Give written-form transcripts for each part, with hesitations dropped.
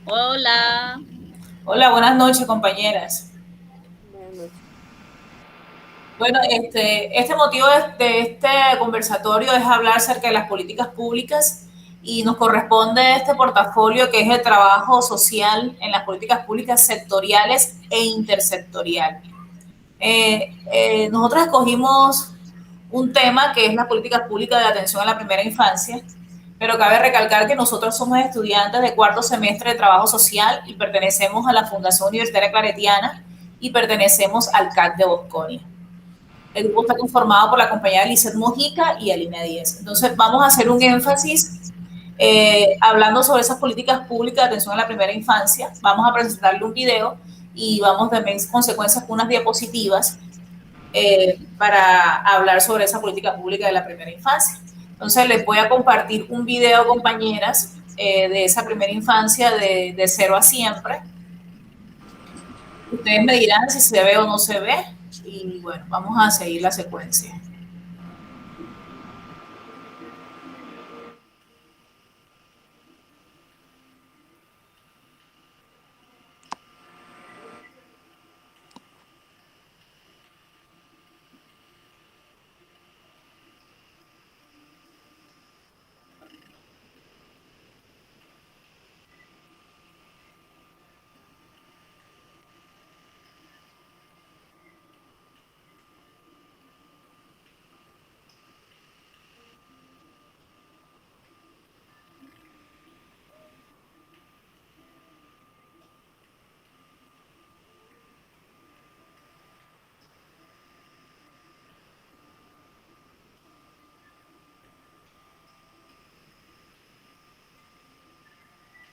Hola. Hola, buenas noches, compañeras. Buenas noches. Bueno, este motivo de este conversatorio es hablar acerca de las políticas públicas y nos corresponde este portafolio que es el trabajo social en las políticas públicas sectoriales e intersectorial. Nosotros escogimos un tema que es la política pública de atención a la primera infancia, pero cabe recalcar que nosotros somos estudiantes de cuarto semestre de trabajo social y pertenecemos a la Fundación Universitaria Claretiana y pertenecemos al CAC de Bosconia. El grupo está conformado por la compañera Lizeth Mojica y Alina Díez. Entonces vamos a hacer un énfasis hablando sobre esas políticas públicas de atención a la primera infancia. Vamos a presentarle un video y vamos también consecuencias con unas diapositivas para hablar sobre esa política pública de la primera infancia. Entonces les voy a compartir un video, compañeras, de esa primera infancia de 0 a siempre. Ustedes me dirán si se ve o no se ve y bueno, vamos a seguir la secuencia.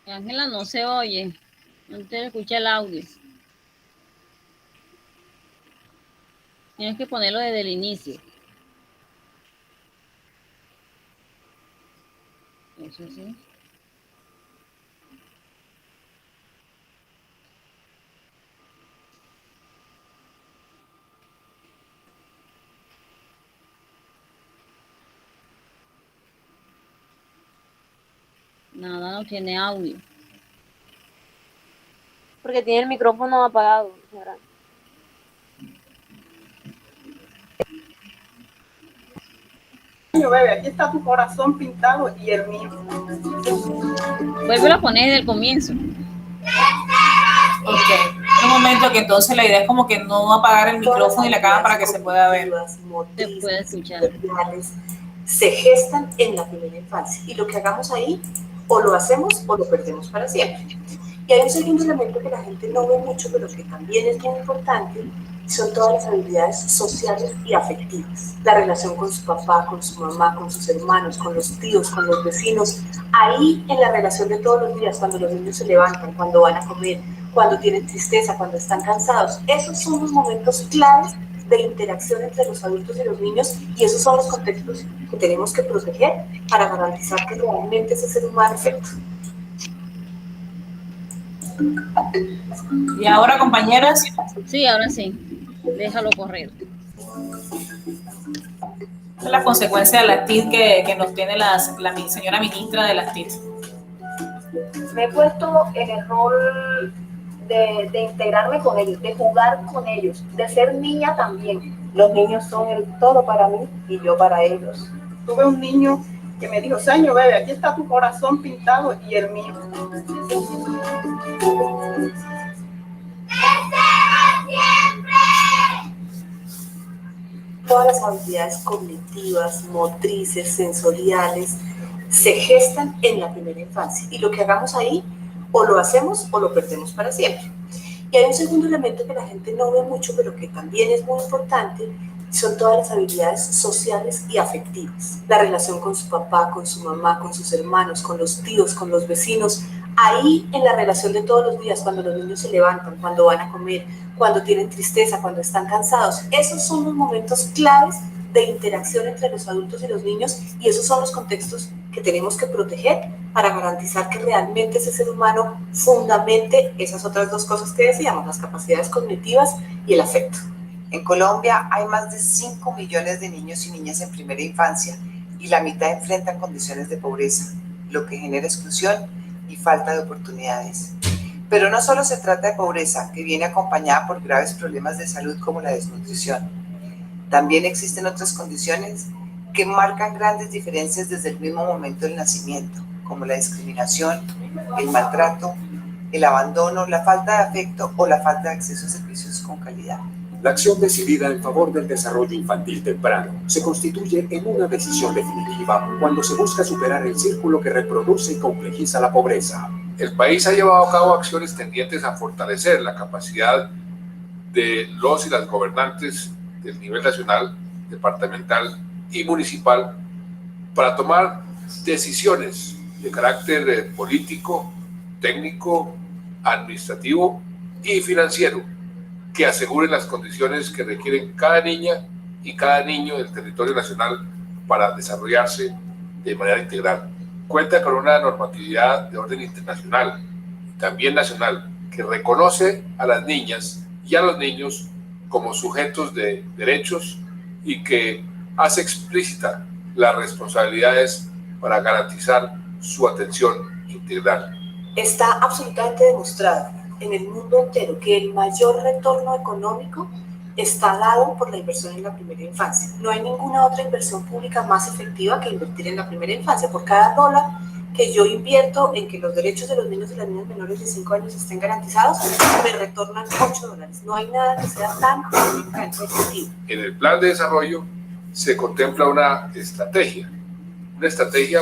Ángela, no se oye. No te escucha el audio. Tienes que ponerlo desde el inicio. Eso sí. Nada, no tiene audio. Porque tiene el micrófono apagado, señora. Bebé, aquí está tu corazón pintado y el mío. Vuélvelo a poner desde el comienzo. Ok, un momento que entonces la idea es como que no apagar el micrófono y la cámara para que se pueda ver. Se puede escuchar. Se gestan en la primera infancia y lo que hagamos ahí o lo hacemos o lo perdemos para siempre. Y hay un segundo elemento que la gente no ve mucho, pero que también es muy importante, y son todas las habilidades sociales y afectivas. La relación con su papá, con su mamá, con sus hermanos, con los tíos, con los vecinos. Ahí en la relación de todos los días, cuando los niños se levantan, cuando van a comer, cuando tienen tristeza, cuando están cansados. Esos son los momentos claves de interacción entre los adultos y los niños, y esos son los contextos que tenemos que proteger para garantizar que realmente ese ser humano afecta. Y ahora, compañeras. Sí, ahora sí. Déjalo correr. Esta es la consecuencia de la TIC que nos tiene la señora ministra de las TIC. Me he puesto en el rol de integrarme con ellos, de jugar con ellos, de ser niña también. Los niños son el todo para mí y yo para ellos. Tuve un niño que me dijo, señor, bebé, aquí está tu corazón pintado y el mío. Todas las habilidades cognitivas, motrices, sensoriales, se gestan en la primera infancia. Y lo que hagamos ahí, o lo hacemos o lo perdemos para siempre. Y hay un segundo elemento que la gente no ve mucho, pero que también es muy importante, son todas las habilidades sociales y afectivas. La relación con su papá, con su mamá, con sus hermanos, con los tíos, con los vecinos. Ahí en la relación de todos los días, cuando los niños se levantan, cuando van a comer, cuando tienen tristeza, cuando están cansados. Esos son los momentos claves de interacción entre los adultos y los niños, y esos son los contextos que tenemos que proteger para garantizar que realmente ese ser humano fundamente esas otras dos cosas que decíamos, las capacidades cognitivas y el afecto. En Colombia hay más de 5 millones de niños y niñas en primera infancia y la mitad enfrentan condiciones de pobreza. lo que genera exclusión y falta de oportunidades. Pero no solo se trata de pobreza, que viene acompañada por graves problemas de salud como la desnutrición. También existen otras condiciones que marcan grandes diferencias desde el mismo momento del nacimiento, como la discriminación, el maltrato, el abandono, la falta de afecto o la falta de acceso a servicios con calidad. La acción decidida en favor del desarrollo infantil temprano se constituye en una decisión definitiva cuando se busca superar el círculo que reproduce y complejiza la pobreza. El país ha llevado a cabo acciones tendientes a fortalecer la capacidad de los y las gobernantes del nivel nacional, departamental y municipal para tomar decisiones de carácter político, técnico, administrativo y financiero que aseguren las condiciones que requieren cada niña y cada niño del territorio nacional para desarrollarse de manera integral. Cuenta con una normatividad de orden internacional y también nacional que reconoce a las niñas y a los niños como sujetos de derechos y que hace explícita las responsabilidades para garantizar su atención integral. Está absolutamente demostrado en el mundo entero que el mayor retorno económico está dado por la inversión en la primera infancia. No hay ninguna otra inversión pública más efectiva que invertir en la primera infancia. Por cada dólar que yo invierto en que los derechos de los niños y las niñas menores de 5 años estén garantizados, me retornan $8. No hay nada que sea tan efectivo. En el plan de desarrollo se contempla una estrategia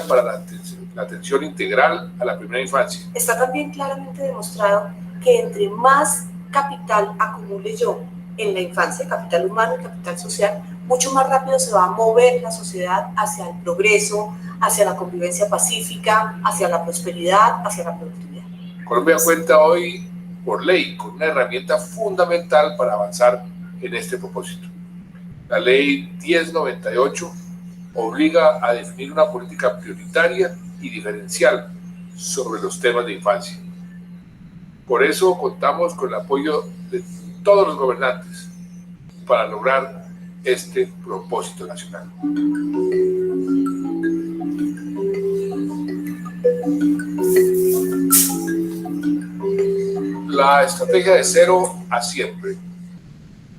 para la atención integral a la primera infancia. Está también claramente demostrado que entre más capital acumule yo en la infancia, capital humano y capital social, mucho más rápido se va a mover la sociedad hacia el progreso, hacia la convivencia pacífica, hacia la prosperidad, hacia la productividad. Colombia cuenta hoy, por ley, con una herramienta fundamental para avanzar en este propósito. La Ley 1098 obliga a definir una política prioritaria y diferencial sobre los temas de infancia. Por eso contamos con el apoyo de todos los gobernantes para lograr este propósito nacional. La estrategia de 0 a siempre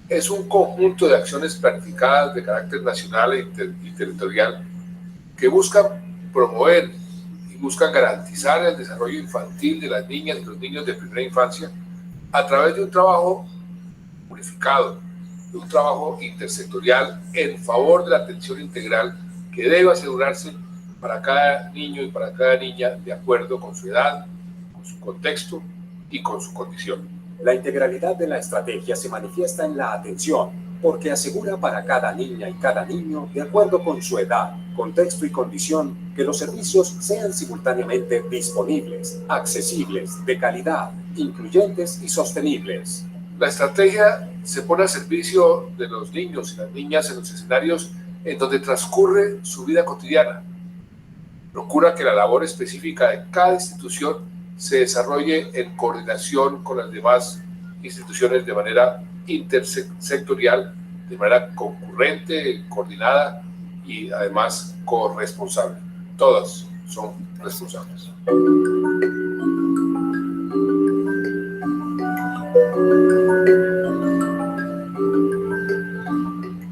es un conjunto de acciones planificadas de carácter nacional y territorial que buscan promover y buscan garantizar el desarrollo infantil de las niñas y los niños de primera infancia a través de un trabajo unificado, de un trabajo intersectorial en favor de la atención integral que debe asegurarse para cada niño y para cada niña de acuerdo con su edad, con su contexto y con su condición. La integralidad de la estrategia se manifiesta en la atención, porque asegura para cada niña y cada niño, de acuerdo con su edad, contexto y condición, que los servicios sean simultáneamente disponibles, accesibles, de calidad, incluyentes y sostenibles. La estrategia se pone al servicio de los niños y las niñas en los escenarios en donde transcurre su vida cotidiana. Procura que la labor específica de cada institución se desarrolle en coordinación con las demás instituciones de manera intersectorial, de manera concurrente, coordinada y además corresponsable. Todas son responsables.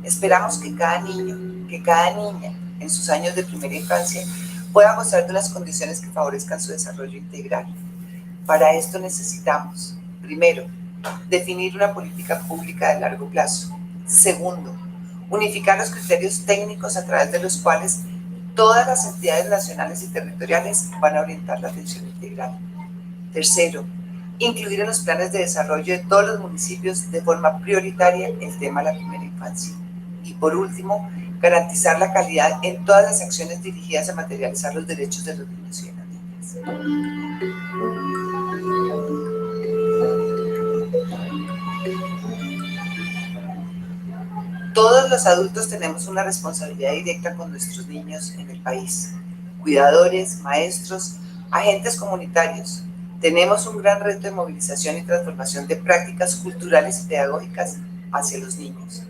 Esperamos que cada niño, que cada niña en sus años de primera infancia pueda gozar de unas condiciones que favorezcan su desarrollo integral. Para esto necesitamos, primero, definir una política pública de largo plazo. Segundo, unificar los criterios técnicos a través de los cuales todas las entidades nacionales y territoriales van a orientar la atención integral. Tercero, incluir en los planes de desarrollo de todos los municipios de forma prioritaria el tema de la primera infancia. Y por último, garantizar la calidad en todas las acciones dirigidas a materializar los derechos de los niños y de las niñas. Todos los adultos tenemos una responsabilidad directa con nuestros niños en el país. Cuidadores, maestros, agentes comunitarios. Tenemos un gran reto de movilización y transformación de prácticas culturales y pedagógicas hacia los niños.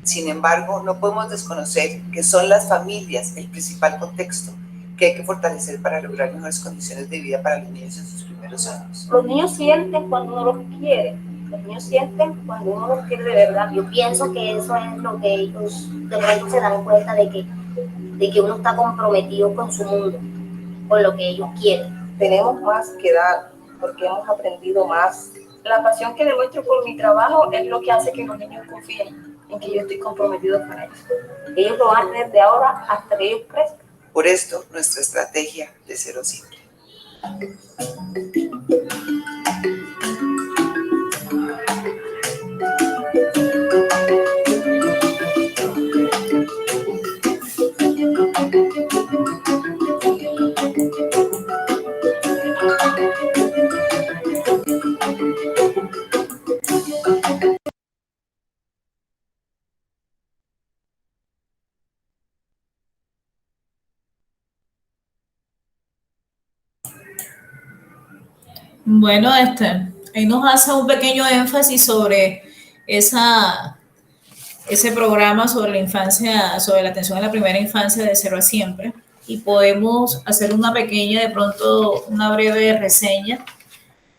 Sin embargo, no podemos desconocer que son las familias el principal contexto que hay que fortalecer para lograr mejores condiciones de vida para los niños en sus primeros años? Los niños sienten cuando uno los quiere. Los niños sienten cuando uno los quiere de verdad. Yo pienso que eso es lo que ellos de repente se dan cuenta de que uno está comprometido con su mundo, con lo que ellos quieren. Tenemos más que dar porque hemos aprendido más. La pasión que demuestro por mi trabajo es lo que hace que los niños confíen en que yo estoy comprometido con ellos. Ellos lo van a tener de ahora hasta que ellos crezcan. Por esto, nuestra estrategia de Cero Simple. Bueno, ahí nos hace un pequeño énfasis sobre ese programa sobre la infancia, sobre la atención a la primera infancia de Cero a Siempre, y podemos hacer una pequeña, de pronto, una breve reseña,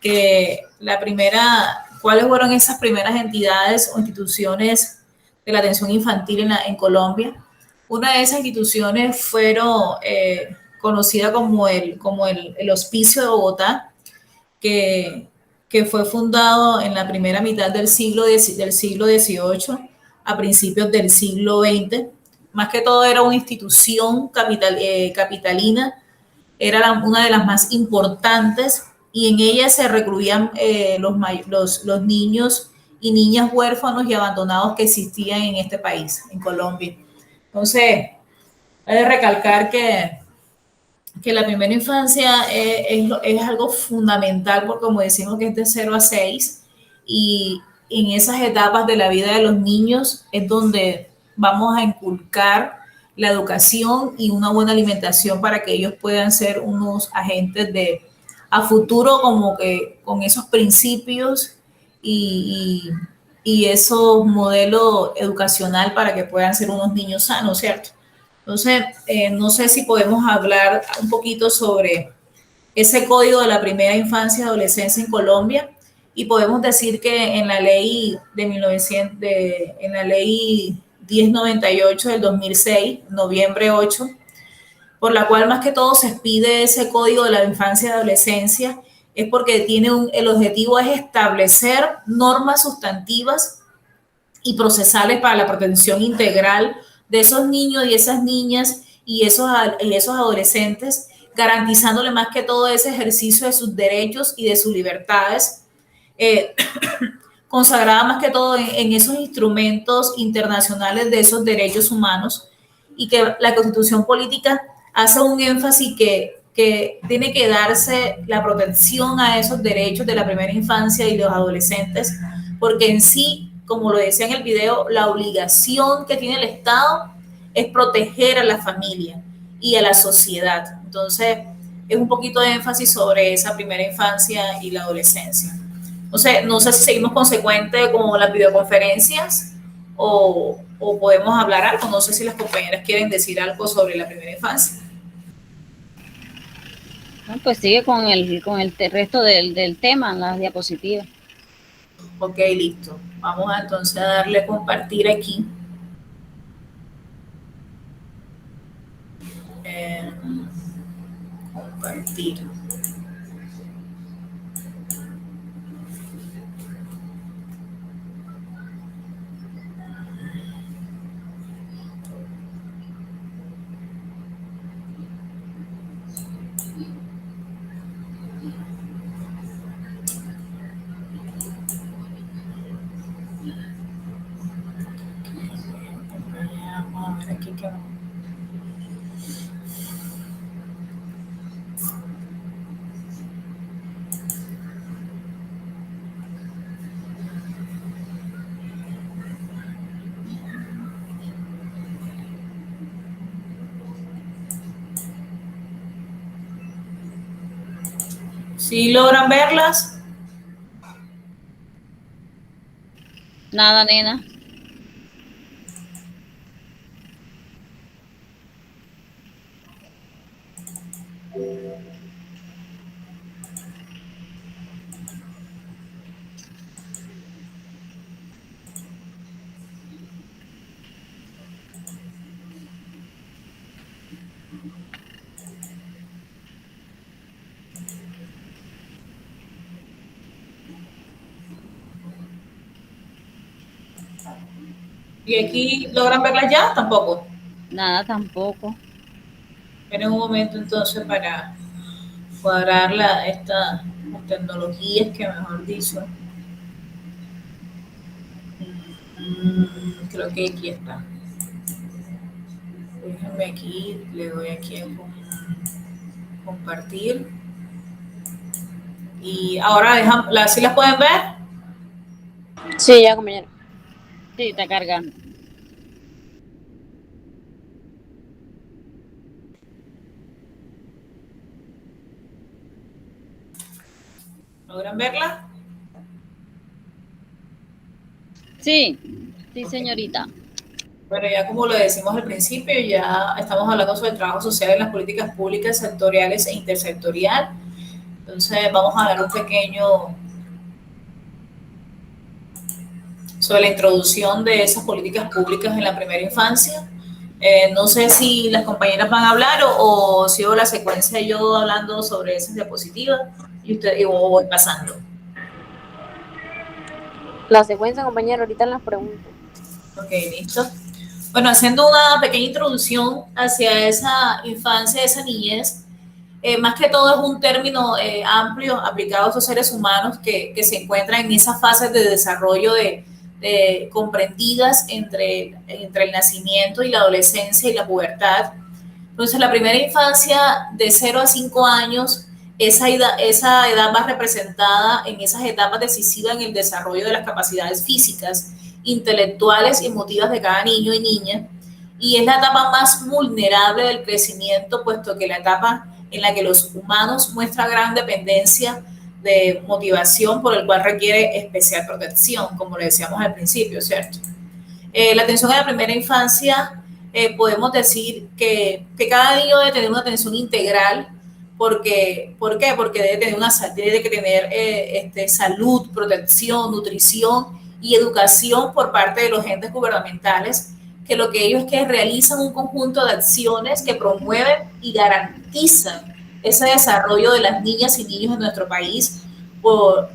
que la primera, cuáles fueron esas primeras entidades o instituciones de la atención infantil en Colombia. Una de esas instituciones fueron conocida como el Hospicio de Bogotá, que fue fundado en la primera mitad del siglo XVIII, a principios del siglo XX. Más que todo era una institución capitalina, era una de las más importantes, y en ella se recluían los niños y niñas huérfanos y abandonados que existían en este país, en Colombia. Entonces, hay de recalcar que la primera infancia es algo fundamental, porque como decimos que es de 0 a 6, y en esas etapas de la vida de los niños es donde vamos a inculcar la educación y una buena alimentación para que ellos puedan ser unos agentes a futuro, como que con esos principios y esos modelos educacional para que puedan ser unos niños sanos, ¿cierto? Entonces, no sé si podemos hablar un poquito sobre ese código de la primera infancia y adolescencia en Colombia, y podemos decir que en la ley en la ley 1098 del 2006, noviembre 8, por la cual más que todo se expide ese código de la infancia y adolescencia, es porque el objetivo es establecer normas sustantivas y procesales para la protección integral de esos niños y esas niñas y esos adolescentes, garantizándole más que todo ese ejercicio de sus derechos y de sus libertades, consagrada más que todo en esos instrumentos internacionales de esos derechos humanos, y que la Constitución política hace un énfasis que tiene que darse la protección a esos derechos de la primera infancia y los adolescentes, porque en sí, como lo decía en el video, la obligación que tiene el Estado es proteger a la familia y a la sociedad. Entonces, es un poquito de énfasis sobre esa primera infancia y la adolescencia. No sé si seguimos consecuente con las videoconferencias o podemos hablar algo. No sé si las compañeras quieren decir algo sobre la primera infancia. No, pues sigue con el resto del tema, las diapositivas. Ok, listo. Vamos entonces a darle a compartir aquí. Compartir. Vamos a ver aquí qué va. ¿Sí logran verlas? Nada, nena. ¿Y aquí logran verlas ya? Tampoco. Nada, tampoco. Esperen un momento entonces para cuadrar estas tecnologías que mejor dicho. Creo que aquí está. Déjenme aquí, le doy aquí a compartir. Y ahora ¿sí las pueden ver? Sí, ya, compañero. Sí, está cargando. ¿Logran verla? Sí, sí, señorita. Bueno, ya como lo decimos al principio, ya estamos hablando sobre el trabajo social en las políticas públicas sectoriales e intersectorial. Entonces vamos a dar un pequeño sobre la introducción de esas políticas públicas en la primera infancia. No sé si las compañeras van a hablar o sigo la secuencia yo hablando sobre esas diapositivas y voy pasando. La secuencia, compañero, ahorita las pregunto. Ok, listo. Bueno, haciendo una pequeña introducción hacia esa infancia, esa niñez, más que todo es un término amplio aplicado a estos seres humanos que se encuentran en esas fases de desarrollo comprendidas entre el nacimiento y la adolescencia y la pubertad. Entonces, la primera infancia de 0 a 5 años, esa edad va representada en esas etapas decisivas en el desarrollo de las capacidades físicas, intelectuales y emotivas de cada niño y niña, y es la etapa más vulnerable del crecimiento, puesto que la etapa en la que los humanos muestran gran dependencia de motivación, por el cual requiere especial protección, como le decíamos al principio, ¿cierto? La atención a la primera infancia, podemos decir que cada niño debe tener una atención integral. ¿Por qué? Porque debe tener salud, protección, nutrición y educación por parte de los entes gubernamentales, que lo que ellos es que realizan un conjunto de acciones que promueven y garantizan ese desarrollo de las niñas y niños en nuestro país,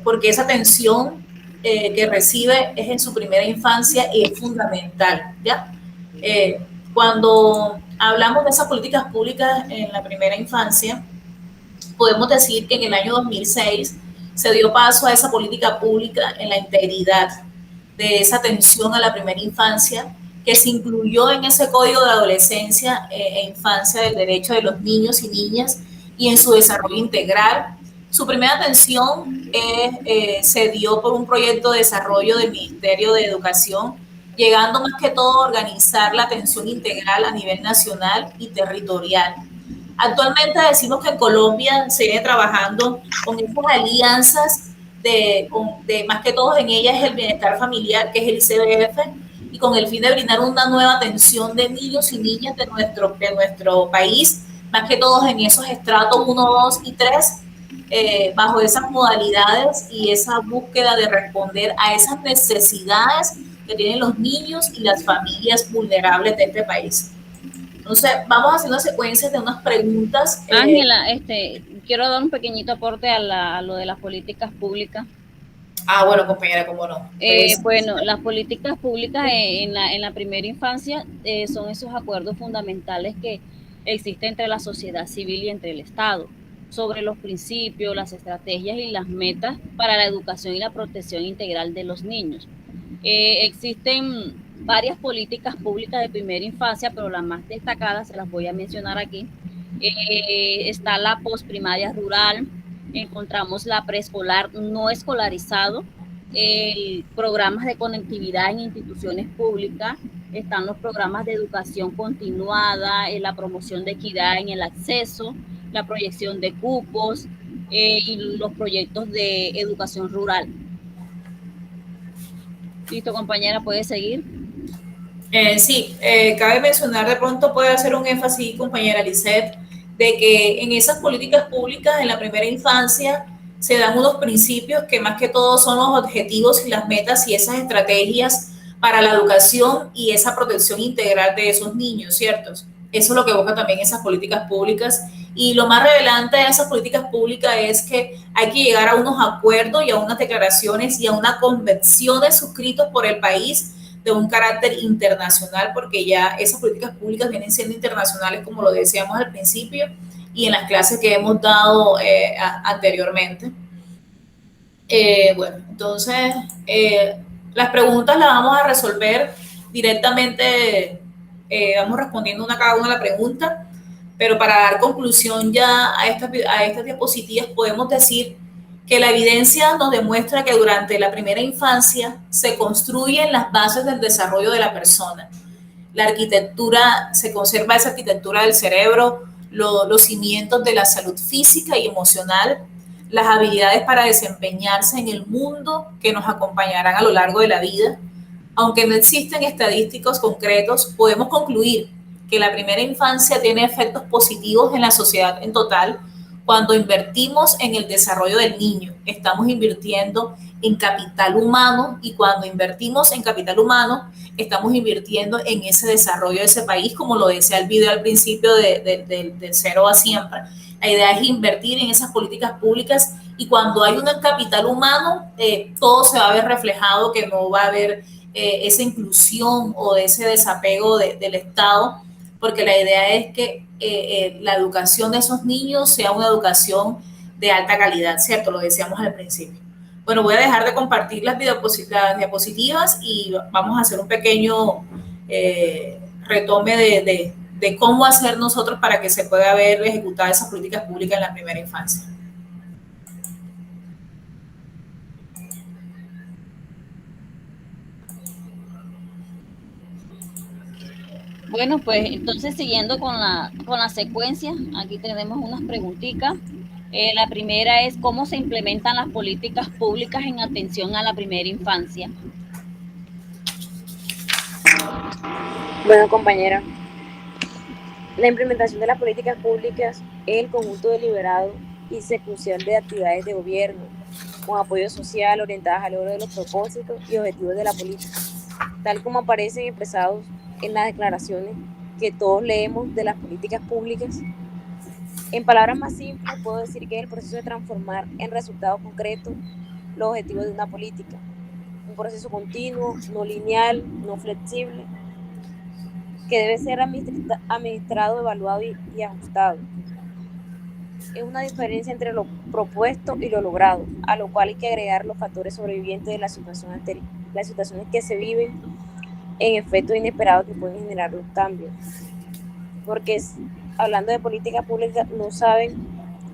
porque esa atención que recibe es en su primera infancia y es fundamental, ¿ya? Cuando hablamos de esas políticas públicas en la primera infancia, podemos decir que en el año 2006 se dio paso a esa política pública en la integridad de esa atención a la primera infancia, que se incluyó en ese Código de Adolescencia e Infancia del Derecho de los Niños y Niñas y en su desarrollo integral. Su primera atención se dio por un proyecto de desarrollo del Ministerio de Educación, llegando más que todo a organizar la atención integral a nivel nacional y territorial. Actualmente decimos que en Colombia se viene trabajando con estas alianzas más que todo en ellas es el bienestar familiar, que es el ICBF, y con el fin de brindar una nueva atención de niños y niñas de nuestro país, más que todos en esos estratos 1, 2 y 3, bajo esas modalidades y esa búsqueda de responder a esas necesidades que tienen los niños y las familias vulnerables de este país. Entonces, vamos a hacer una secuencia de unas preguntas. Ángela, quiero dar un pequeñito aporte a lo de las políticas públicas. Ah, bueno, compañera, cómo no. Bueno, las políticas públicas en la primera infancia son esos acuerdos fundamentales que existen entre la sociedad civil y entre el Estado sobre los principios, las estrategias y las metas para la educación y la protección integral de los niños. Existen varias políticas públicas de primera infancia, pero las más destacadas se las voy a mencionar aquí. Está la posprimaria rural, encontramos la preescolar no escolarizado, programas de conectividad en instituciones públicas, están los programas de educación continuada, la promoción de equidad en el acceso, la proyección de cupos y los proyectos de educación rural. Listo, compañera, ¿puede seguir? Sí, cabe mencionar, de pronto puede hacer un énfasis, compañera Lisette, de que en esas políticas públicas en la primera infancia se dan unos principios que más que todo son los objetivos y las metas y esas estrategias para la educación y esa protección integral de esos niños, ¿cierto? Eso es lo que busca también esas políticas públicas Y lo más relevante de esas políticas públicas es que hay que llegar a unos acuerdos y a unas declaraciones y a unas convenciones suscritas por el país de un carácter internacional, porque ya esas políticas públicas vienen siendo internacionales, como lo decíamos al principio, y en las clases que hemos dado anteriormente. Bueno, entonces, las preguntas las vamos a resolver directamente, vamos respondiendo una cada una de la pregunta, pero para dar conclusión ya a estas diapositivas podemos decir que la evidencia nos demuestra que durante la primera infancia se construyen las bases del desarrollo de la persona. La arquitectura, se conserva esa arquitectura del cerebro, los cimientos de la salud física y emocional, las habilidades para desempeñarse en el mundo que nos acompañarán a lo largo de la vida. Aunque no existen estadísticos concretos, podemos concluir que la primera infancia tiene efectos positivos en la sociedad en total. Cuando invertimos en el desarrollo del niño, estamos invirtiendo en capital humano, y cuando invertimos en capital humano, estamos invirtiendo en ese desarrollo de ese país, como lo decía el video al principio de cero a siempre. La idea es invertir en esas políticas públicas, y cuando hay un capital humano, todo se va a ver reflejado, que no va a haber esa inclusión o ese desapego del Estado, porque la idea es que la educación de esos niños sea una educación de alta calidad, ¿cierto? Lo decíamos al principio. Bueno, voy a dejar de compartir las diapositivas y vamos a hacer un pequeño retome de cómo hacer nosotros para que se pueda ver ejecutadas esas políticas públicas en la primera infancia. Bueno, pues entonces siguiendo con la secuencia, aquí tenemos unas preguntitas. La primera es cómo se implementan las políticas públicas en atención a la primera infancia. Bueno, compañera, la implementación de las políticas públicas es el conjunto deliberado y ejecución de actividades de gobierno con apoyo social orientadas al logro de los propósitos y objetivos de la política, tal como aparecen expresados en las declaraciones que todos leemos de las políticas públicas. En palabras más simples, puedo decir que es el proceso de transformar en resultados concretos los objetivos de una política. Un proceso continuo, no lineal, no flexible, que debe ser administrado, evaluado y ajustado. Es una diferencia entre lo propuesto y lo logrado, a lo cual hay que agregar los factores sobrevivientes de la situación anterior, las situaciones que se viven en efectos inesperados que pueden generar los cambios. Porque hablando de política pública, uno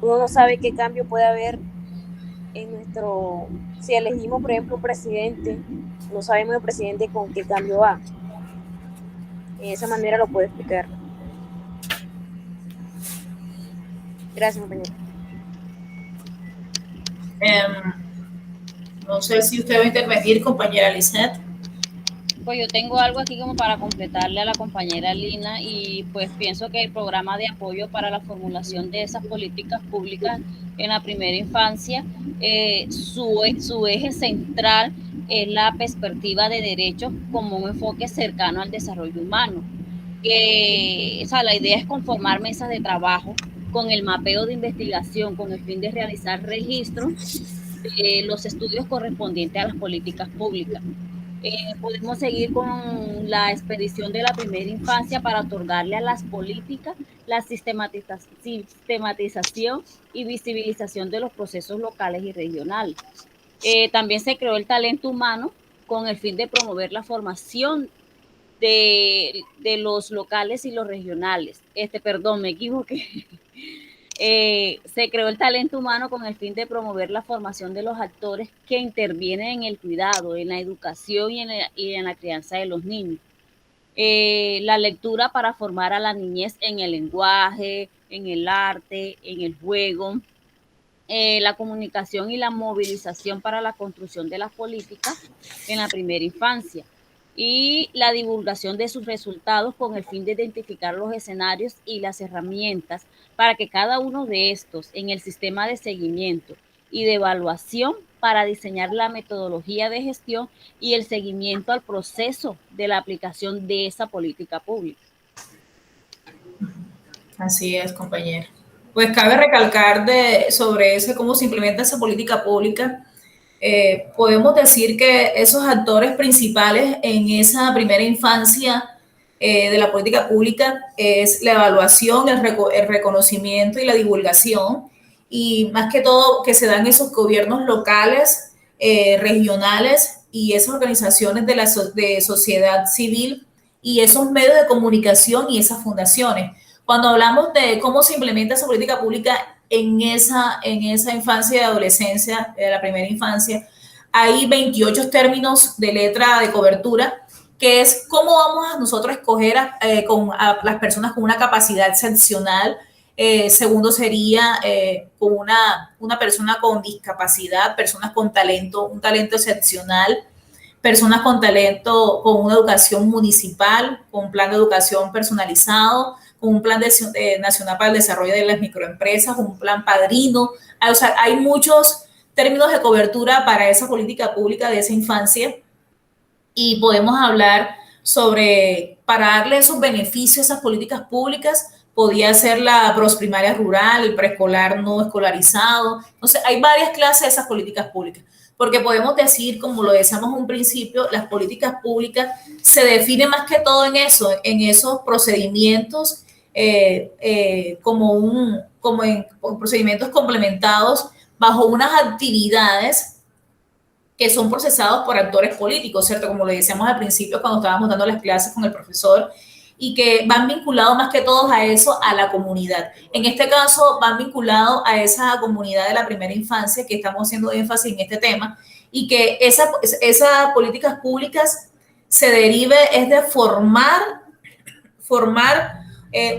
no sabe qué cambio puede haber en si elegimos, por ejemplo, un presidente, no sabemos el presidente con qué cambio va. De esa manera lo puedo explicar. Gracias, compañero. No sé si usted va a intervenir, compañera Lisette. Pues yo tengo algo aquí como para completarle a la compañera Lina, y pues pienso que el programa de apoyo para la formulación de esas políticas públicas en la primera infancia, su eje central es la perspectiva de derechos como un enfoque cercano al desarrollo humano. La idea es conformar mesas de trabajo con el mapeo de investigación con el fin de realizar registros de los estudios correspondientes a las políticas públicas. Podemos seguir con la expedición de la primera infancia para otorgarle a las políticas la sistematización y visibilización de los procesos locales y regionales. También se creó el talento humano con el fin de promover la formación de los locales y los regionales. Perdón, me equivoqué. Se creó el talento humano con el fin de promover la formación de los actores que intervienen en el cuidado, en la educación y en la crianza de los niños. La lectura para formar a la niñez en el lenguaje, en el arte, en el juego. La comunicación y la movilización para la construcción de las políticas en la primera infancia. Y la divulgación de sus resultados con el fin de identificar los escenarios y las herramientas para que cada uno de estos en el sistema de seguimiento y de evaluación para diseñar la metodología de gestión y el seguimiento al proceso de la aplicación de esa política pública. Así es, compañero. pues cabe recalcar sobre ese, cómo se implementa esa política pública. Podemos decir que esos actores principales en esa primera infancia de la política pública es la evaluación, el reconocimiento y la divulgación, y más que todo que se dan esos gobiernos locales, regionales y esas organizaciones de sociedad civil y esos medios de comunicación y esas fundaciones. Cuando hablamos de cómo se implementa esa política pública en esa infancia y adolescencia, de la primera infancia, hay 28 términos de letra de cobertura, que es cómo vamos a nosotros escoger a las personas con una capacidad excepcional. Segundo sería con una persona con discapacidad, personas con talento, un talento excepcional, personas con talento, con una educación municipal, con un plan de educación personalizado, con un plan nacional para el desarrollo de las microempresas, un plan padrino. O sea, hay muchos términos de cobertura para esa política pública de esa infancia, y podemos hablar sobre, para darle esos beneficios a esas políticas públicas, podía ser la prosprimaria rural, el preescolar no escolarizado. Entonces, hay varias clases de esas políticas públicas, porque podemos decir, como lo decíamos en un principio, las políticas públicas se definen más que todo en eso, en esos procedimientos, como procedimientos complementados bajo unas actividades que son procesados por actores políticos, ¿cierto? Como lo decíamos al principio cuando estábamos dando las clases con el profesor, y que van vinculados más que todos a eso, a la comunidad. En este caso, van vinculados a esa comunidad de la primera infancia, que estamos haciendo énfasis en este tema, y que esas políticas públicas se derive es de formar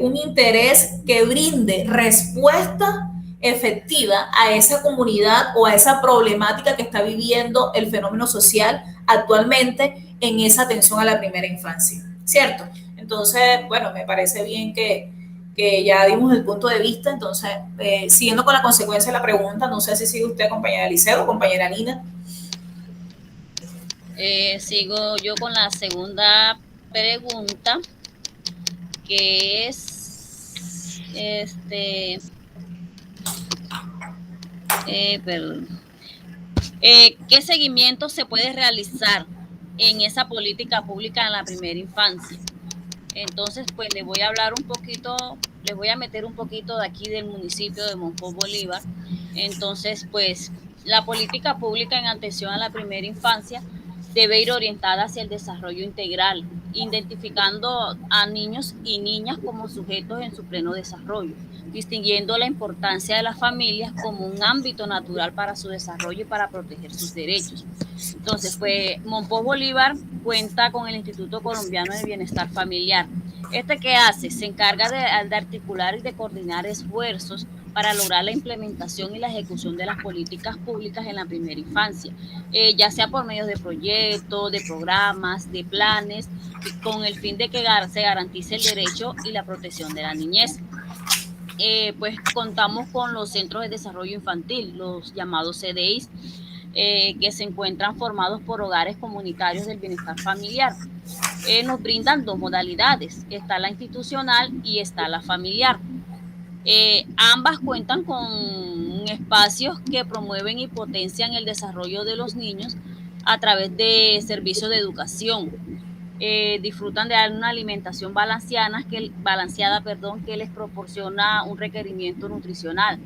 un interés que brinde respuesta efectiva a esa comunidad o a esa problemática que está viviendo el fenómeno social actualmente en esa atención a la primera infancia, ¿cierto? Entonces, bueno, me parece bien que ya dimos el punto de vista. Entonces, siguiendo con la consecuencia de la pregunta, no sé si sigue usted, compañera Liceo o compañera Nina. Sigo yo con la segunda pregunta, que es ¿qué seguimiento se puede realizar en esa política pública en la primera infancia? Entonces, pues les voy a hablar un poquito, les voy a meter un poquito de aquí del municipio de Monpós Bolívar. Entonces, pues la política pública en atención a la primera infancia debe ir orientada hacia el desarrollo integral, identificando a niños y niñas como sujetos en su pleno desarrollo, distinguiendo la importancia de las familias como un ámbito natural para su desarrollo y para proteger sus derechos. Entonces, pues Monpós Bolívar cuenta con el Instituto Colombiano de Bienestar Familiar. ¿Qué hace? Se encarga de articular y de coordinar esfuerzos para lograr la implementación y la ejecución de las políticas públicas en la primera infancia, ya sea por medio de proyectos, de programas, de planes, con el fin de que se garantice el derecho y la protección de la niñez. Pues contamos con los centros de desarrollo infantil, los llamados CDIs, que se encuentran formados por hogares comunitarios del bienestar familiar. Nos brindan dos modalidades, está la institucional y está la familiar. Ambas cuentan con espacios que promueven y potencian el desarrollo de los niños a través de servicios de educación. Disfrutan de una alimentación balanceada que les proporciona un requerimiento nutricional.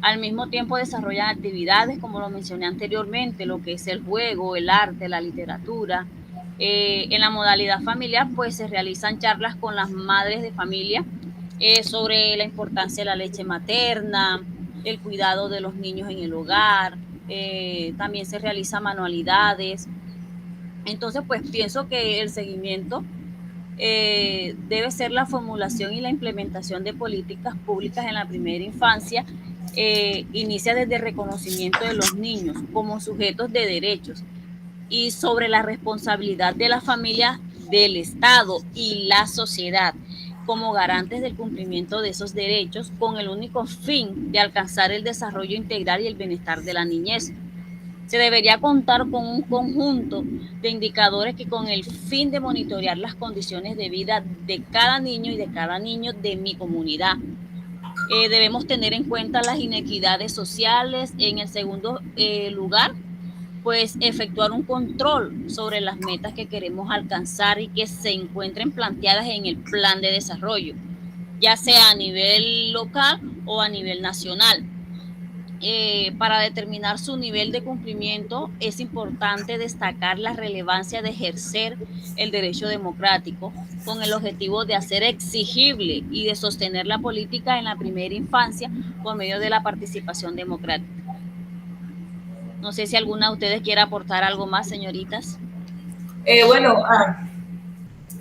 Al mismo tiempo desarrollan actividades, como lo mencioné anteriormente, lo que es el juego, el arte, la literatura. En la modalidad familiar, pues se realizan charlas con las madres de familia sobre la importancia de la leche materna, el cuidado de los niños en el hogar. También se realizan manualidades. Entonces, pues pienso que el seguimiento debe ser la formulación y la implementación de políticas públicas en la primera infancia. Inicia desde el reconocimiento de los niños como sujetos de derechos y sobre la responsabilidad de la familia, del Estado y la sociedad como garantes del cumplimiento de esos derechos, con el único fin de alcanzar el desarrollo integral y el bienestar de la niñez. Se debería contar con un conjunto de indicadores que, con el fin de monitorear las condiciones de vida de cada niño y de cada niño de mi comunidad, Debemos tener en cuenta las inequidades sociales. En el segundo lugar, pues efectuar un control sobre las metas que queremos alcanzar y que se encuentren planteadas en el plan de desarrollo, ya sea a nivel local o a nivel nacional. Para determinar su nivel de cumplimiento es importante destacar la relevancia de ejercer el derecho democrático con el objetivo de hacer exigible y de sostener la política en la primera infancia por medio de la participación democrática. No sé si alguna de ustedes quiere aportar algo más, señoritas.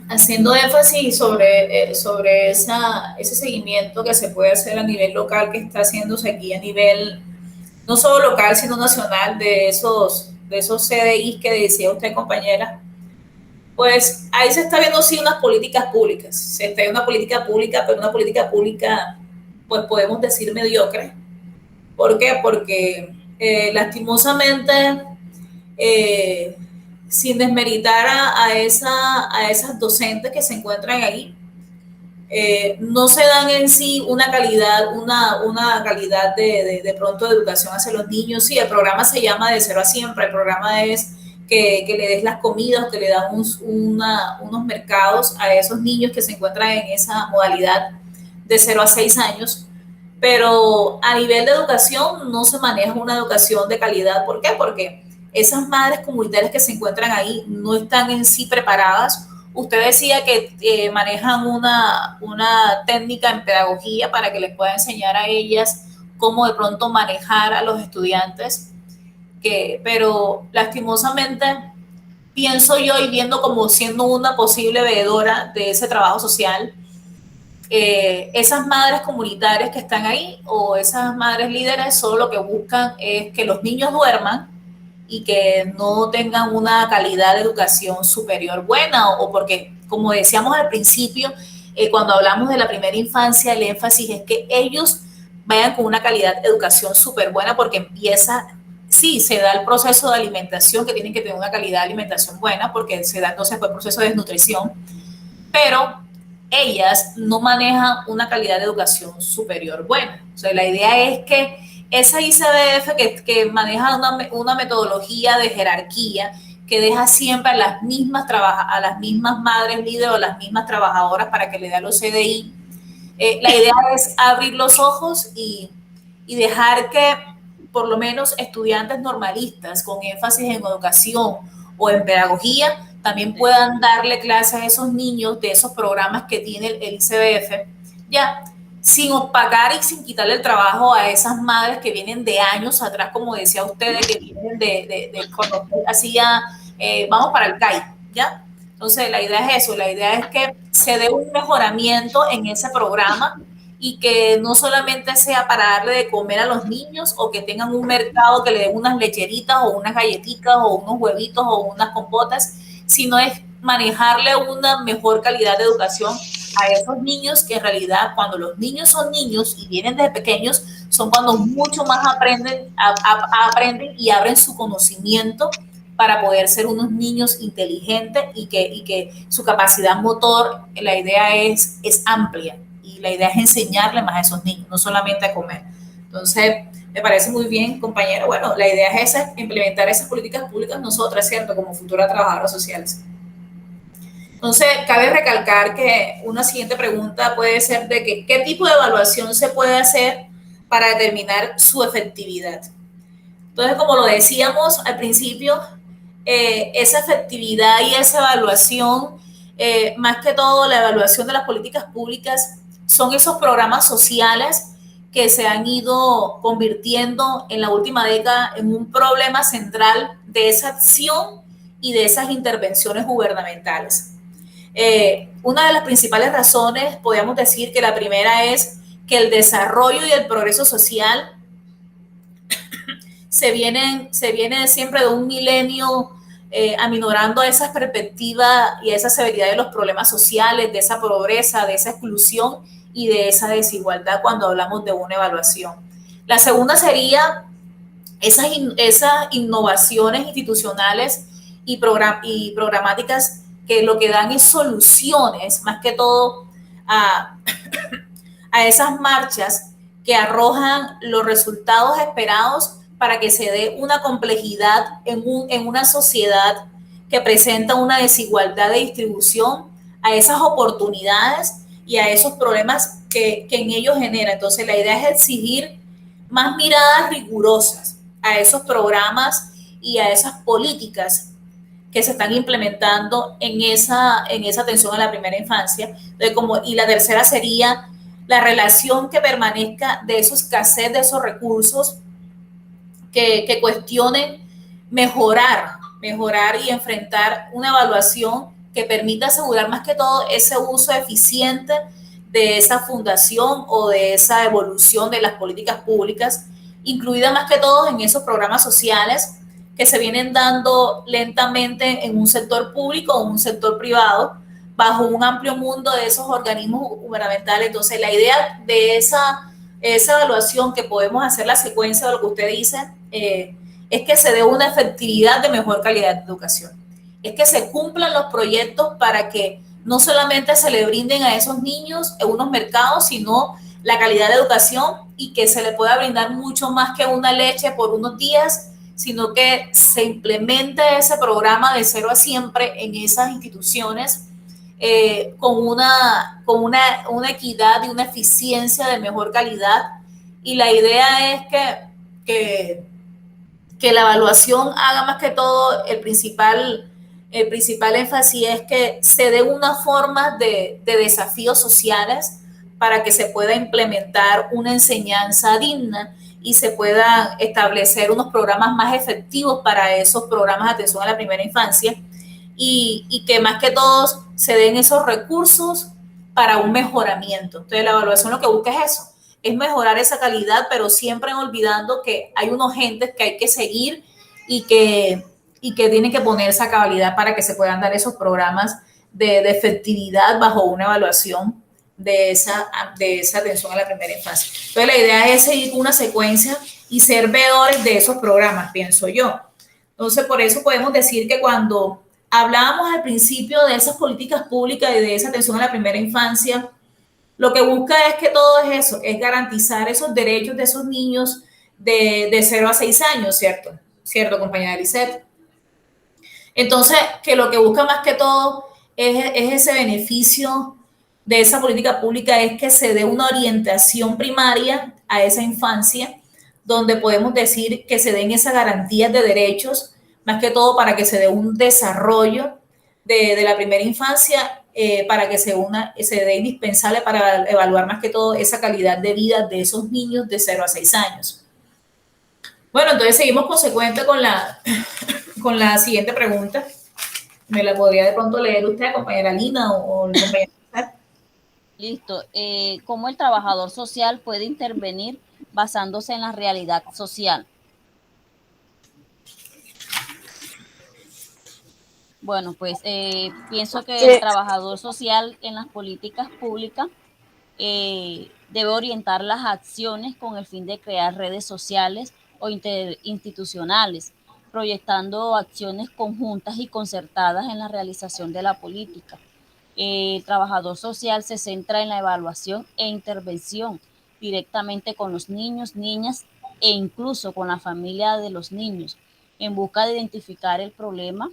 Haciendo énfasis sobre ese seguimiento que se puede hacer a nivel local, que está haciéndose aquí a nivel no solo local, sino nacional, de esos CDIs que decía usted, compañera, pues ahí se está viendo sí unas políticas públicas, se está viendo una política pública, pero una política pública, pues podemos decir mediocre. ¿Por qué? Porque lastimosamente, sin desmeritar a esas docentes que se encuentran ahí, no se dan en sí una calidad de pronto de educación hacia los niños. Sí, el programa se llama De Cero a Siempre, el programa es que le des las comidas, que le dan unos mercados a esos niños que se encuentran en esa modalidad de 0 a 6 años, pero a nivel de educación no se maneja una educación de calidad. ¿Por qué? Porque esas madres comunitarias que se encuentran ahí no están en sí preparadas. Usted decía que manejan una técnica en pedagogía para que les pueda enseñar a ellas cómo de pronto manejar a los estudiantes, pero lastimosamente pienso yo, y viendo como siendo una posible veedora de ese trabajo social, esas madres comunitarias que están ahí o esas madres líderes solo lo que buscan es que los niños duerman y que no tengan una calidad de educación superior buena, o porque, como decíamos al principio, cuando hablamos de la primera infancia, el énfasis es que ellos vayan con una calidad de educación súper buena, porque empieza, sí, se da el proceso de alimentación, que tienen que tener una calidad de alimentación buena, porque se da entonces el proceso de desnutrición, pero ellas no manejan una calidad de educación superior buena. O sea, la idea es que esa ICBF que maneja una metodología de jerarquía que deja siempre a las mismas madres líderes o las mismas trabajadoras para que le dé los CDI. La idea es abrir los ojos y dejar que por lo menos estudiantes normalistas con énfasis en educación o en pedagogía también puedan darle clases a esos niños de esos programas que tiene el ICBF, ya, sin opacar y sin quitarle el trabajo a esas madres que vienen de años atrás, como decía usted, que vienen cuando hacía, vamos para el CAI, ¿ya? Entonces, la idea es eso, la idea es que se dé un mejoramiento en ese programa y que no solamente sea para darle de comer a los niños o que tengan un mercado que le den unas lecheritas o unas galletitas o unos huevitos o unas compotas, sino es manejarle una mejor calidad de educación a esos niños, que en realidad cuando los niños son niños y vienen desde pequeños, son cuando mucho más aprenden y abren su conocimiento para poder ser unos niños inteligentes y que su capacidad motor, la idea es amplia y la idea es enseñarle más a esos niños, no solamente a comer. Entonces, me parece muy bien, compañera. Bueno, la idea es esa, implementar esas políticas públicas nosotras, ¿cierto? Como futuras trabajadoras sociales. Entonces, cabe recalcar que una siguiente pregunta puede ser de que, ¿qué tipo de evaluación se puede hacer para determinar su efectividad? Entonces, como lo decíamos al principio, esa efectividad y esa evaluación, más que todo la evaluación de las políticas públicas, son esos programas sociales que se han ido convirtiendo en la última década en un problema central de esa acción y de esas intervenciones gubernamentales. Una de las principales razones, podríamos decir que la primera es que el desarrollo y el progreso social se viene siempre de un milenio aminorando esa perspectiva y esa severidad de los problemas sociales, de esa pobreza, de esa exclusión y de esa desigualdad cuando hablamos de una evaluación. La segunda sería esas innovaciones institucionales y programáticas que lo que dan es soluciones, más que todo a esas marchas que arrojan los resultados esperados para que se dé una complejidad en una sociedad que presenta una desigualdad de distribución a esas oportunidades y a esos problemas que en ellos genera. Entonces, la idea es exigir más miradas rigurosas a esos programas y a esas políticas que se están implementando en esa atención a la primera infancia. Entonces, y la tercera sería la relación que permanezca de esos escasez de esos recursos que cuestionen mejorar y enfrentar una evaluación que permita asegurar más que todo ese uso eficiente de esa fundación o de esa evolución de las políticas públicas, incluida más que todo en esos programas sociales que se vienen dando lentamente en un sector público o un sector privado, bajo un amplio mundo de esos organismos gubernamentales. Entonces, la idea de esa evaluación, que podemos hacer la secuencia de lo que usted dice, es que se dé una efectividad de mejor calidad de educación. Es que se cumplan los proyectos para que no solamente se le brinden a esos niños en unos mercados, sino la calidad de educación, y que se le pueda brindar mucho más que una leche por unos días, sino que se implemente ese programa de cero a siempre en esas instituciones, con una equidad y una eficiencia de mejor calidad. Y la idea es que la evaluación haga más que todo el principal énfasis es que se dé una forma de desafíos sociales para que se pueda implementar una enseñanza digna y se puedan establecer unos programas más efectivos para esos programas de atención a la primera infancia, y que más que todo se den esos recursos para un mejoramiento. Entonces, la evaluación lo que busca es eso, es mejorar esa calidad, pero siempre olvidando que hay unos entes que hay que seguir y que tienen que poner esa cabalidad para que se puedan dar esos programas de efectividad bajo una evaluación de esa atención a la primera infancia. Entonces, la idea es seguir una secuencia y ser veedores de esos programas, pienso yo. Entonces, por eso podemos decir que cuando hablábamos al principio de esas políticas públicas y de esa atención a la primera infancia, lo que busca es que todo es eso, es garantizar esos derechos de esos niños de 0 a 6 años, ¿cierto? ¿Cierto, compañera Lisette? Entonces, que lo que busca más que todo es ese beneficio de esa política pública, es que se dé una orientación primaria a esa infancia, donde podemos decir que se den esas garantías de derechos, más que todo para que se dé un desarrollo de la primera infancia, para que se dé indispensable para evaluar más que todo esa calidad de vida de esos niños de 0 a 6 años. Bueno, entonces seguimos consecuente con la siguiente pregunta. ¿Me la podría de pronto leer usted, compañera Lina, o el compañero? Listo. ¿Cómo el trabajador social puede intervenir basándose en la realidad social? Bueno, pues pienso que el trabajador social en las políticas públicas debe orientar las acciones con el fin de crear redes sociales o interinstitucionales, proyectando acciones conjuntas y concertadas en la realización de la política. El trabajador social se centra en la evaluación e intervención directamente con los niños, niñas e incluso con la familia de los niños, en busca de identificar el problema,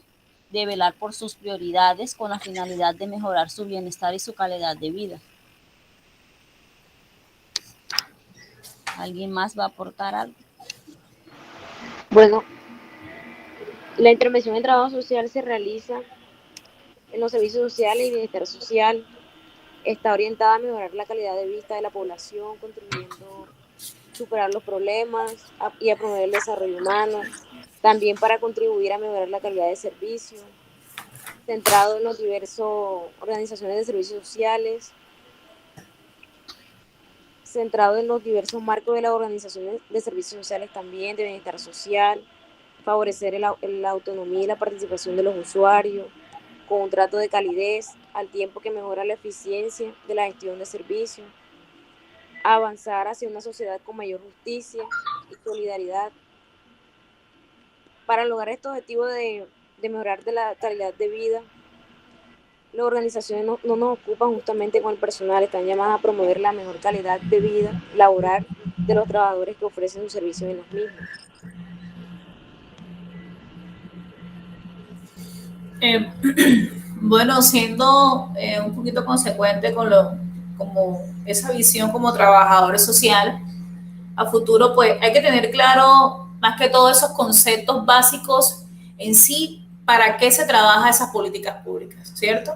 de velar por sus prioridades con la finalidad de mejorar su bienestar y su calidad de vida. ¿Alguien más va a aportar algo? Bueno, la intervención en trabajo social se realiza en los servicios sociales y bienestar social. Está orientada a mejorar la calidad de vida de la población, contribuyendo a superar los problemas y a promover el desarrollo humano. También para contribuir a mejorar la calidad de servicio, centrado en los diversos organizaciones de servicios sociales, centrado en los diversos marcos de las organizaciones de servicios sociales también, de bienestar social, favorecer la autonomía y la participación de los usuarios, con un trato de calidez, al tiempo que mejora la eficiencia de la gestión de servicios, avanzar hacia una sociedad con mayor justicia y solidaridad. Para lograr estos objetivos de mejorar de la calidad de vida, Las organizaciones no nos ocupan justamente con el personal, están llamadas a promover la mejor calidad de vida laboral de los trabajadores que ofrecen sus servicios en las mismas. Bueno, siendo un poquito consecuente con como esa visión como trabajador social, a futuro pues hay que tener claro más que todo esos conceptos básicos en sí, para qué se trabaja esas políticas públicas, ¿cierto?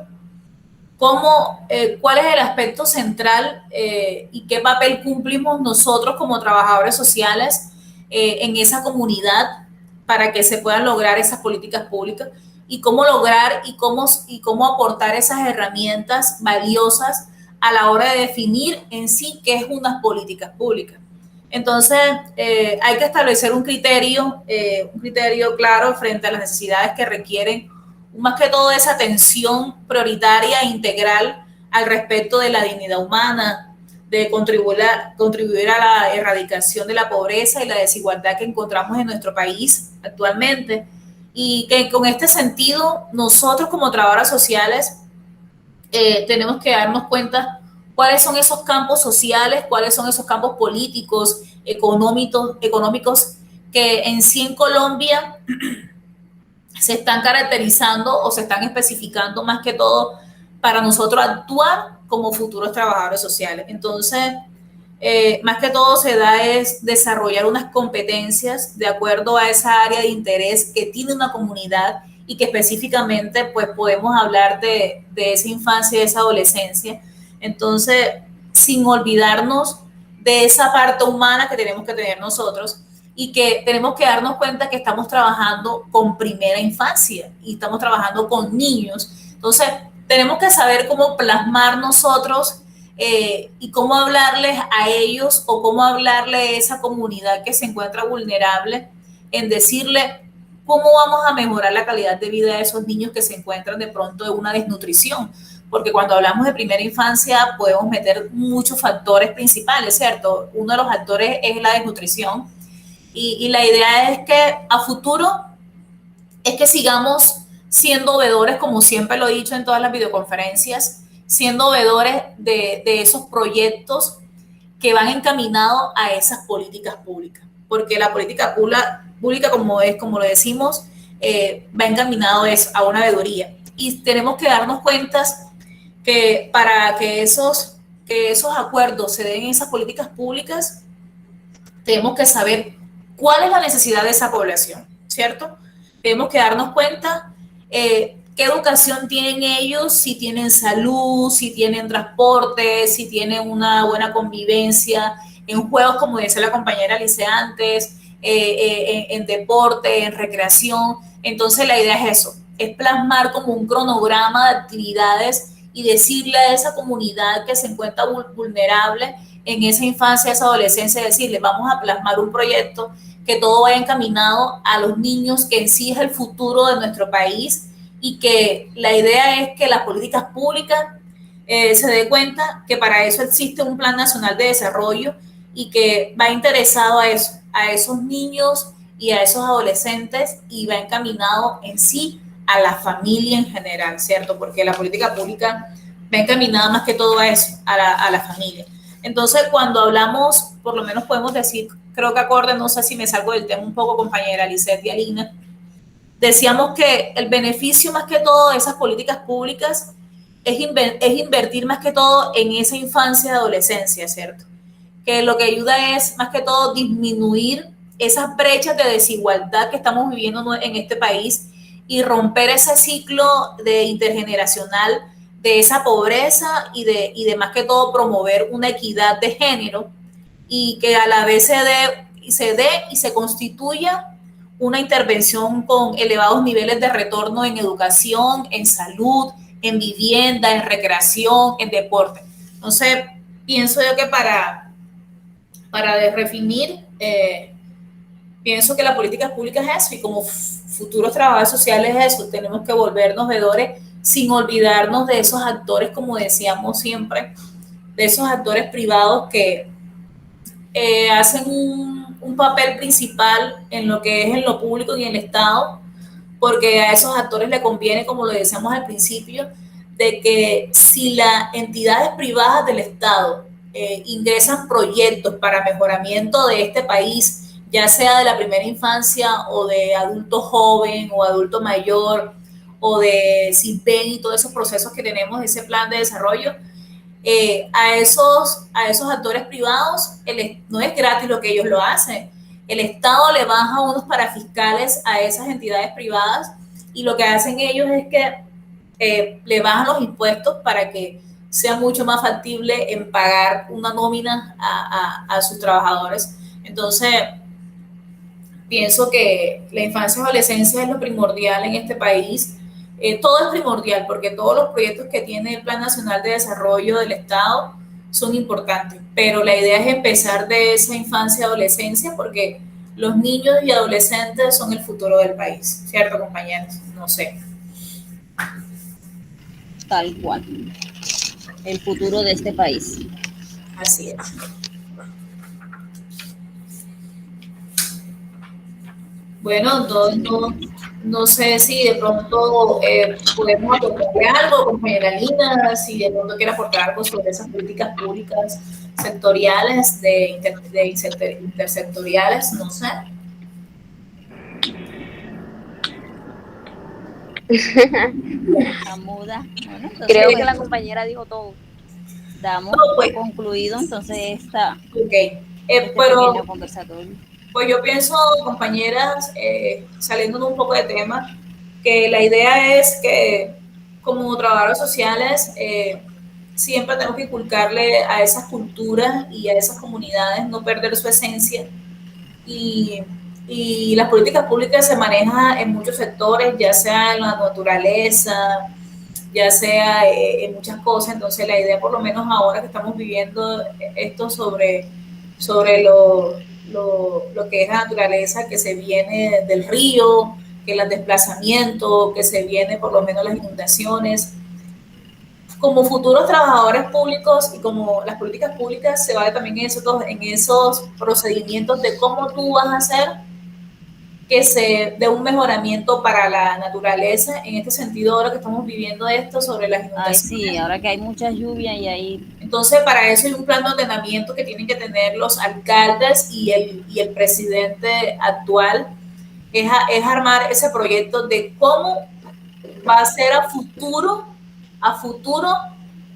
¿Cuál es el aspecto central y qué papel cumplimos nosotros como trabajadores sociales en esa comunidad para que se puedan lograr esas políticas públicas? Y cómo lograr y cómo aportar esas herramientas valiosas a la hora de definir en sí qué es unas políticas públicas. Entonces, hay que establecer un criterio claro frente a las necesidades que requieren, más que todo, esa atención prioritaria e integral al respecto de la dignidad humana, de contribuir a la erradicación de la pobreza y la desigualdad que encontramos en nuestro país actualmente. Y que con este sentido, nosotros como trabajadoras sociales tenemos que darnos cuenta cuáles son esos campos sociales, cuáles son esos campos políticos, económicos que en sí en Colombia se están caracterizando o se están especificando más que todo para nosotros actuar como futuros trabajadores sociales. Entonces, más que todo se da es desarrollar unas competencias de acuerdo a esa área de interés que tiene una comunidad y que específicamente pues podemos hablar de esa infancia y de esa adolescencia. Entonces, sin olvidarnos de esa parte humana que tenemos que tener nosotros y que tenemos que darnos cuenta que estamos trabajando con primera infancia y estamos trabajando con niños. Entonces, tenemos que saber cómo plasmar nosotros y cómo hablarles a ellos o cómo hablarle a esa comunidad que se encuentra vulnerable, en decirle cómo vamos a mejorar la calidad de vida de esos niños que se encuentran de pronto en una desnutrición. Porque cuando hablamos de primera infancia podemos meter muchos factores principales, ¿cierto? Uno de los factores es la desnutrición y la idea es que a futuro es que sigamos siendo veedores, como siempre lo he dicho en todas las videoconferencias, siendo veedores de esos proyectos que van encaminados a esas políticas públicas, porque la política pública, como lo decimos, va encaminado a una veeduría. Y tenemos que darnos cuenta que para que esos acuerdos se den en esas políticas públicas, tenemos que saber cuál es la necesidad de esa población, ¿cierto? Tenemos que darnos cuenta qué educación tienen ellos, si tienen salud, si tienen transporte, si tienen una buena convivencia en juegos, como decía la compañera Alice antes, en deporte, en recreación. Entonces la idea es eso, es plasmar como un cronograma de actividades y decirle a esa comunidad que se encuentra vulnerable en esa infancia, esa adolescencia, decirle, vamos a plasmar un proyecto que todo vaya encaminado a los niños, que en sí es el futuro de nuestro país, y que la idea es que las políticas públicas se dé cuenta que para eso existe un Plan Nacional de Desarrollo y que va interesado a eso, a esos niños y a esos adolescentes, y va encaminado en sí a la familia en general, ¿cierto? Porque la política pública va encaminada más que todo a eso, a la familia. Entonces, cuando hablamos, por lo menos podemos decir, creo que acorde, no sé si me salgo del tema un poco, compañera Lisette y Alina, decíamos que el beneficio más que todo de esas políticas públicas es invertir más que todo en esa infancia y adolescencia, ¿cierto? Que lo que ayuda es más que todo disminuir esas brechas de desigualdad que estamos viviendo en este país y romper ese ciclo de intergeneracional de esa pobreza y de más que todo promover una equidad de género, y que a la vez se dé y se constituya una intervención con elevados niveles de retorno en educación, en salud, en vivienda, en recreación, en deporte. Entonces, pienso yo que para definir, pienso que la política pública es eso, y como futuros trabajadores sociales es eso, tenemos que volvernos veedores sin olvidarnos de esos actores, como decíamos siempre, de esos actores privados que hacen un papel principal en lo que es en lo público y en el Estado, porque a esos actores les conviene, como lo decíamos al principio, de que si las entidades privadas del Estado ingresan proyectos para mejoramiento de este país, ya sea de la primera infancia o de adulto joven o adulto mayor o de CIPEN y todos esos procesos que tenemos, ese plan de desarrollo, a esos actores privados no es gratis lo que ellos lo hacen. El Estado le baja unos parafiscales a esas entidades privadas y lo que hacen ellos es que le bajan los impuestos para que sea mucho más factible en pagar una nómina a sus trabajadores. Entonces, pienso que la infancia y adolescencia es lo primordial en este país. Todo es primordial porque todos los proyectos que tiene el Plan Nacional de Desarrollo del Estado son importantes, pero la idea es empezar de esa infancia y adolescencia porque los niños y adolescentes son el futuro del país, ¿cierto, compañeros? No sé. Tal cual. El futuro de este país. Así es. Bueno, no sé si de pronto podemos aportarle algo, compañera Lina, si de pronto quiere aportar algo sobre esas políticas públicas sectoriales, intersectoriales, no sé. Está muda. Bueno, Creo que la compañera dijo todo. Damos por concluido entonces este pequeño conversatorio. Pues yo pienso, compañeras, saliendo un poco de tema, que la idea es que como trabajadores sociales siempre tenemos que inculcarle a esas culturas y a esas comunidades no perder su esencia y las políticas públicas se manejan en muchos sectores, ya sea en la naturaleza, ya sea en muchas cosas. Entonces la idea, por lo menos ahora que estamos viviendo esto sobre lo que es la naturaleza, que se viene del río, que el desplazamiento, que se viene por lo menos las inundaciones. Como futuros trabajadores públicos y como las políticas públicas se va también en esos procedimientos de cómo tú vas a hacer que se dé un mejoramiento para la naturaleza, en este sentido ahora que estamos viviendo esto sobre las inundaciones. Ay, sí, ahora que hay mucha lluvia y ahí... Entonces, para eso hay un plan de ordenamiento que tienen que tener los alcaldes y el presidente actual, es armar ese proyecto de cómo va a ser a futuro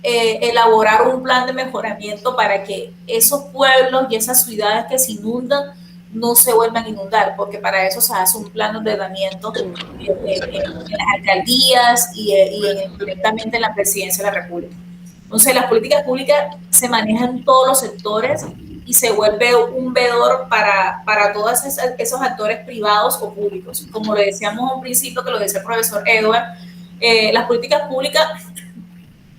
elaborar un plan de mejoramiento para que esos pueblos y esas ciudades que se inundan no se vuelvan a inundar, porque para eso se hace un plan de ordenamiento en las alcaldías y directamente en la presidencia de la República. Entonces, las políticas públicas se manejan en todos los sectores y se vuelve un vedor para todos esos actores privados o públicos. Como lo decíamos a un principio, que lo decía el profesor Edward, las políticas públicas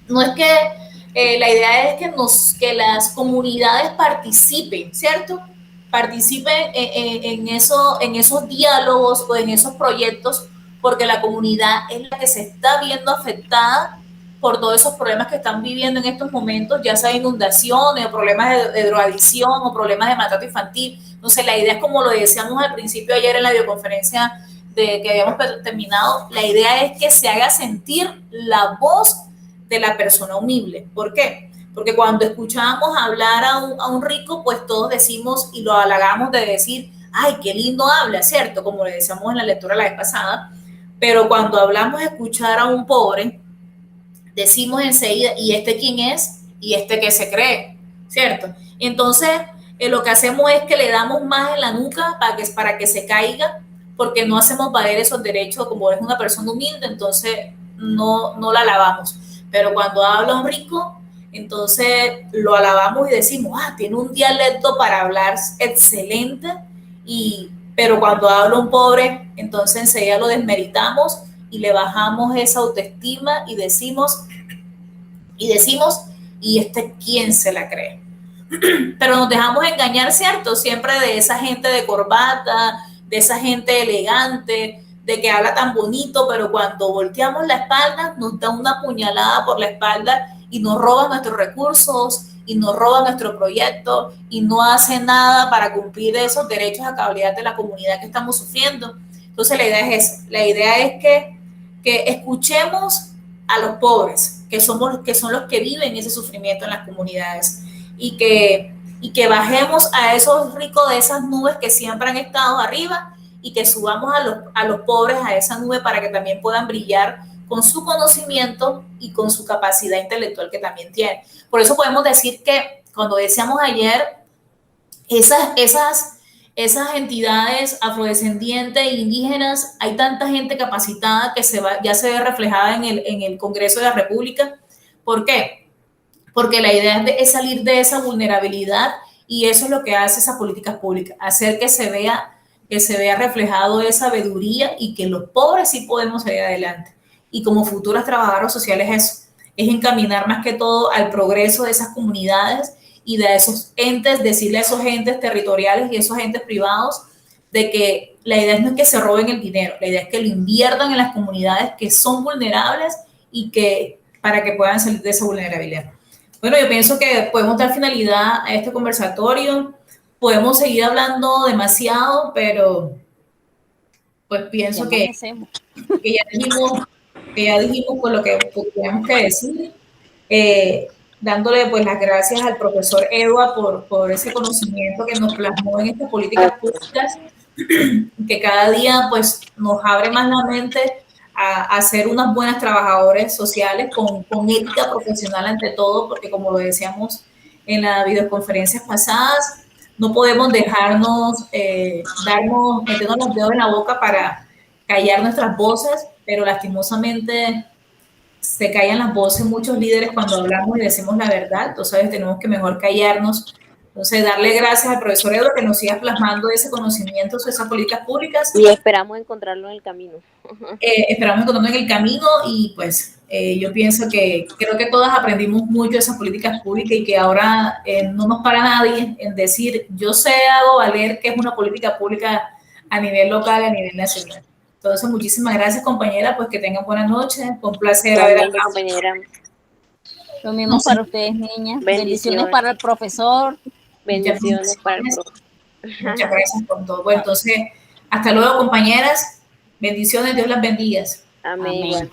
no es que la idea es que las comunidades participen, ¿cierto? Participen en esos diálogos o en esos proyectos, porque la comunidad es la que se está viendo afectada por todos esos problemas que están viviendo en estos momentos, ya sea inundaciones, o problemas de drogadicción, o problemas de maltrato infantil. Entonces, la idea es, como lo decíamos al principio ayer en la videoconferencia que habíamos terminado, la idea es que se haga sentir la voz de la persona humilde. ¿Por qué? Porque cuando escuchamos hablar a un rico, pues todos decimos y lo halagamos de decir, ay, qué lindo habla, ¿cierto? Como le decíamos en la lectura la vez pasada. Pero cuando hablamos de escuchar a un pobre, decimos enseguida, ¿y este quién es? ¿Y este qué se cree? ¿Cierto? Entonces, lo que hacemos es que le damos más en la nuca para que se caiga, porque no hacemos valer esos derechos. Como es una persona humilde, entonces no la alabamos. Pero cuando habla un rico, entonces lo alabamos y decimos, tiene un dialecto para hablar excelente, pero cuando habla un pobre, entonces enseguida lo desmeritamos y le bajamos esa autoestima y decimos, ¿y este quién se la cree? Pero nos dejamos engañar, ¿cierto? Siempre de esa gente de corbata, de esa gente elegante, de que habla tan bonito, pero cuando volteamos la espalda, nos da una puñalada por la espalda y nos roba nuestros recursos y nos roba nuestro proyecto y no hace nada para cumplir esos derechos a cabalidad de la comunidad que estamos sufriendo. Entonces la idea es esa, la idad es que escuchemos a los pobres, que son los que viven ese sufrimiento en las comunidades, y que bajemos a esos ricos de esas nubes que siempre han estado arriba y que subamos a los pobres a esa nube para que también puedan brillar con su conocimiento y con su capacidad intelectual que también tienen. Por eso podemos decir que, cuando decíamos ayer, esas entidades afrodescendientes e indígenas, hay tanta gente capacitada que ya se ve reflejada en el Congreso de la República. ¿Por qué? Porque la idea es salir de esa vulnerabilidad, y eso es lo que hace esas políticas públicas, hacer que se vea reflejado esa sabiduría y que los pobres sí podemos salir adelante. Y como futuras trabajadoras sociales, eso es encaminar más que todo al progreso de esas comunidades y de esos entes, decirle a esos entes territoriales y a esos entes privados de que la idea no es que se roben el dinero, la idea es que lo inviertan en las comunidades que son vulnerables y que para que puedan salir de esa vulnerabilidad. Bueno, yo pienso que podemos dar finalidad a este conversatorio. Podemos seguir hablando demasiado, pero pues pienso que ya dijimos pues lo que teníamos que decir. Dándole pues las gracias al profesor Edward por ese conocimiento que nos plasmó en estas políticas públicas, que cada día pues nos abre más la mente a ser unas buenas trabajadoras sociales con ética profesional ante todo, porque como lo decíamos en las videoconferencias pasadas, no podemos dejarnos meternos los dedos en la boca para callar nuestras voces, pero lastimosamente se callan las voces muchos líderes cuando hablamos y decimos la verdad. Entonces tenemos que mejor callarnos. Entonces, darle gracias al profesor Eduardo que nos siga plasmando ese conocimiento sobre esas políticas públicas. Y esperamos encontrarlo en el camino. Esperamos encontrarlo en el camino, y pues yo pienso que creo que todas aprendimos mucho de esas políticas públicas, y que ahora no nos para nadie en decir, yo hago valer que es una política pública a nivel local, a nivel nacional. Entonces, muchísimas gracias, compañera, pues que tengan buenas noches. Fue un placer haber hablado. Compañera. Lo mismo para ustedes, niñas. Bendiciones para el profesor. Bendiciones para el profesor. Muchas gracias por todo. Bueno, entonces, hasta luego, compañeras. Bendiciones, Dios las bendiga. Amén. Amén.